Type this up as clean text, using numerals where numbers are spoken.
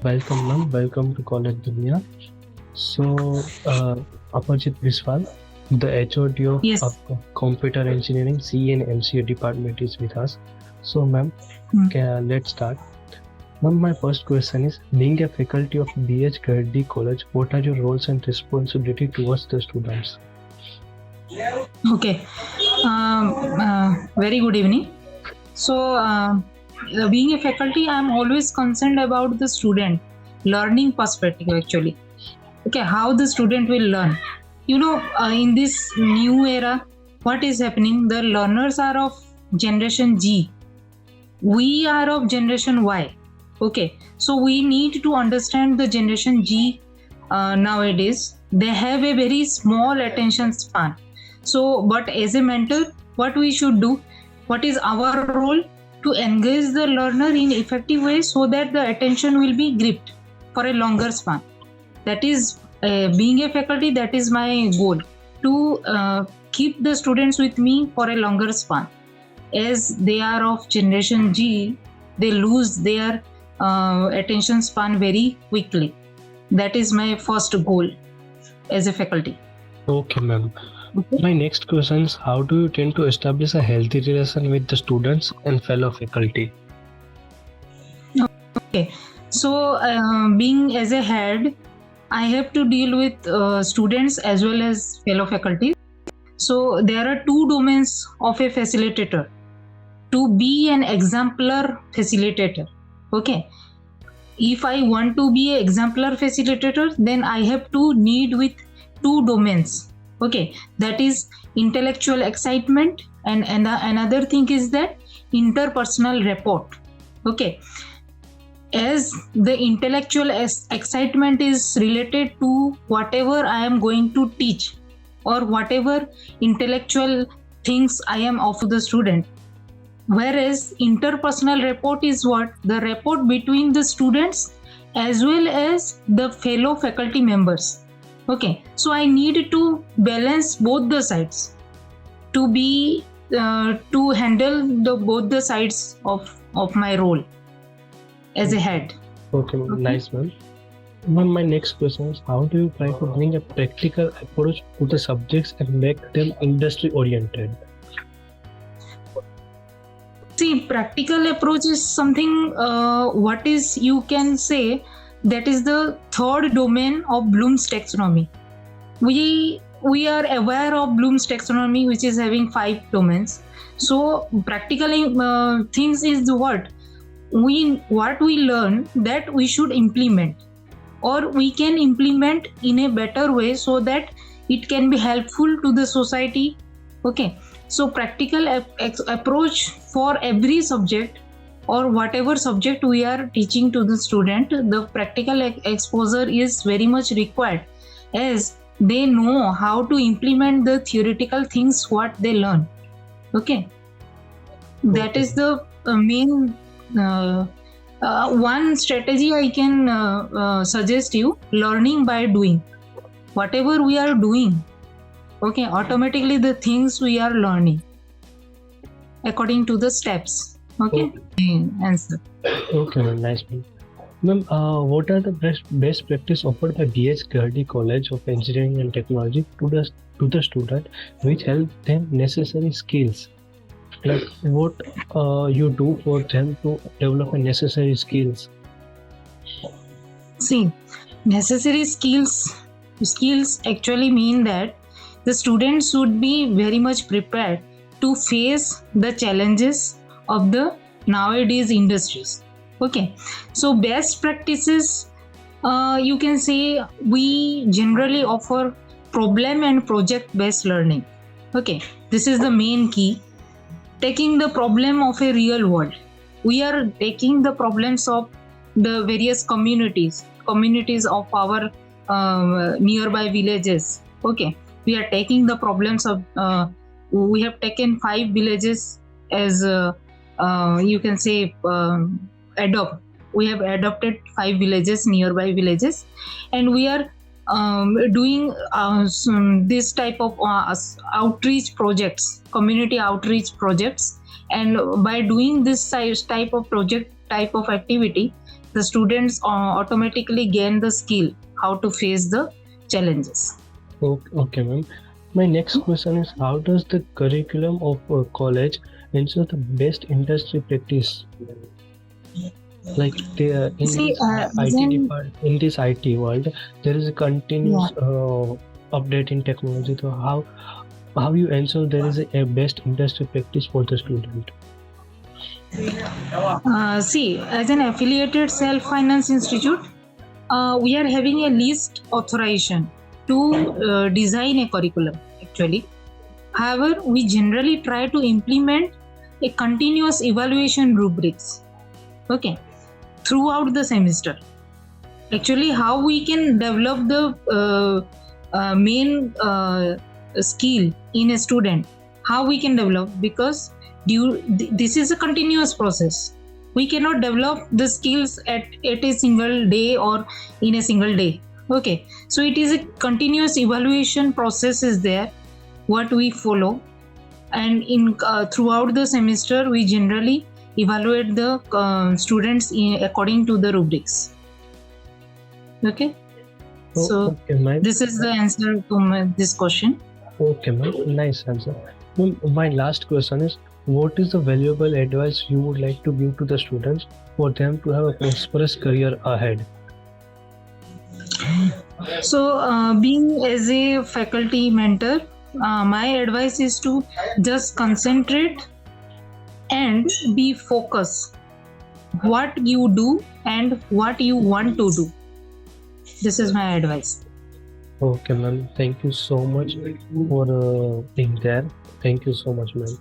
Welcome, ma'am. Welcome to College Dunia. So, Aparjita Biswal, the HOD of Yes. Computer Engineering CE and MCA department is with us. So, ma'am, let's start. Ma'am, my first question is, being a faculty of BH Gardi College, what are your roles and responsibility towards the students? Okay. Very good evening. So, being a faculty, I'm always concerned about the student learning perspective actually. Okay, how the student will learn. In this new era, what is happening? The learners are of generation G. We are of generation Y. Okay, so we need to understand the generation G nowadays. They have a very small attention span. So, but as a mentor, what we should do? What is our role? To engage the learner in effective way so that the attention will be gripped for a longer span. That is, being a faculty, that is my goal, to keep the students with me for a longer span. As they are of generation G, they lose their attention span very quickly. That is my first goal as a faculty. Okay, ma'am. Okay. My next question is, how do you tend to establish a healthy relation with the students and fellow faculty? Okay, so being as a head, I have to deal with students as well as fellow faculty. So there are two domains of a facilitator: to be an exemplar facilitator. Okay, if I want to be an exemplar facilitator, then I have to need with two domains. Okay, that is intellectual excitement, and another thing is that interpersonal rapport. Okay, as the intellectual excitement is related to whatever I am going to teach or whatever intellectual things I am offering to the student, whereas interpersonal rapport is what? The rapport between the students as well as the fellow faculty members. Okay, so I need to balance both the sides to be to handle both the sides of my role as a head. Okay, nice, ma'am. Ma'am, my next question is, how do you try to bring a practical approach to the subjects and make them industry oriented? See, practical approach is something what is, you can say, that is the third domain of Bloom's taxonomy. We are aware of Bloom's taxonomy, which is having 5 domains. So practically things is what we learn that we should implement, or we can implement in a better way so that it can be helpful to the society. Okay, so practical approach for every subject or whatever subject we are teaching to the student, the practical exposure is very much required, as they know how to implement the theoretical things what they learn. Okay, that is the main one strategy I can suggest you: learning by doing. Whatever we are doing, okay, automatically the things we are learning according to the steps. Okay, answer. Okay, ma'am, nice, ma'am. Ma'am, what are the best practice offered by BH Gardi College of Engineering and Technology to the student, which help them necessary skills? Like what you do for them to develop a necessary skills? See, necessary skills actually mean that the students should be very much prepared to face the challenges of the nowadays industries. Okay, so best practices, you can say, we generally offer problem and project based learning. Okay, this is the main key. Taking the problem of a real world, we are taking the problems of the various communities of our nearby villages. Okay, we are taking the problems of we have taken 5 villages as you can say we have adopted 5 villages, nearby villages, and we are doing this type of outreach projects, community outreach projects. And by doing this type of project, type of activity, the students automatically gain the skill how to face the challenges. Okay, ma'am. My next question is, how does the curriculum of college ensure the best industry practice? Like in See, this as IT in, in this IT world, there is a yeah. continuous update in technology. So how you ensure there is a best industry practice for the student? See, as an affiliated self-finance institute, we are having a list authorization to design a curriculum actually. However, we generally try to implement a continuous evaluation rubrics, okay, throughout the semester. Actually, how we can develop the main skill in a student, how we can develop, because this is a continuous process. We cannot develop the skills at a single day or in a single day. Okay, so it is a continuous evaluation process is there what we follow, and in throughout the semester we generally evaluate the students according to the rubrics. Okay, Oh, so okay, ma'am. this is the answer to this question. Okay, ma'am. Nice answer. Ma'am, my last question is, what is the valuable advice you would like to give to the students for them to have a prosperous career ahead? So, being as a faculty mentor, my advice is to just concentrate and be focused what you do and what you want to do. This is my advice. Okay, ma'am. Thank you so much for being there. Thank you so much, ma'am.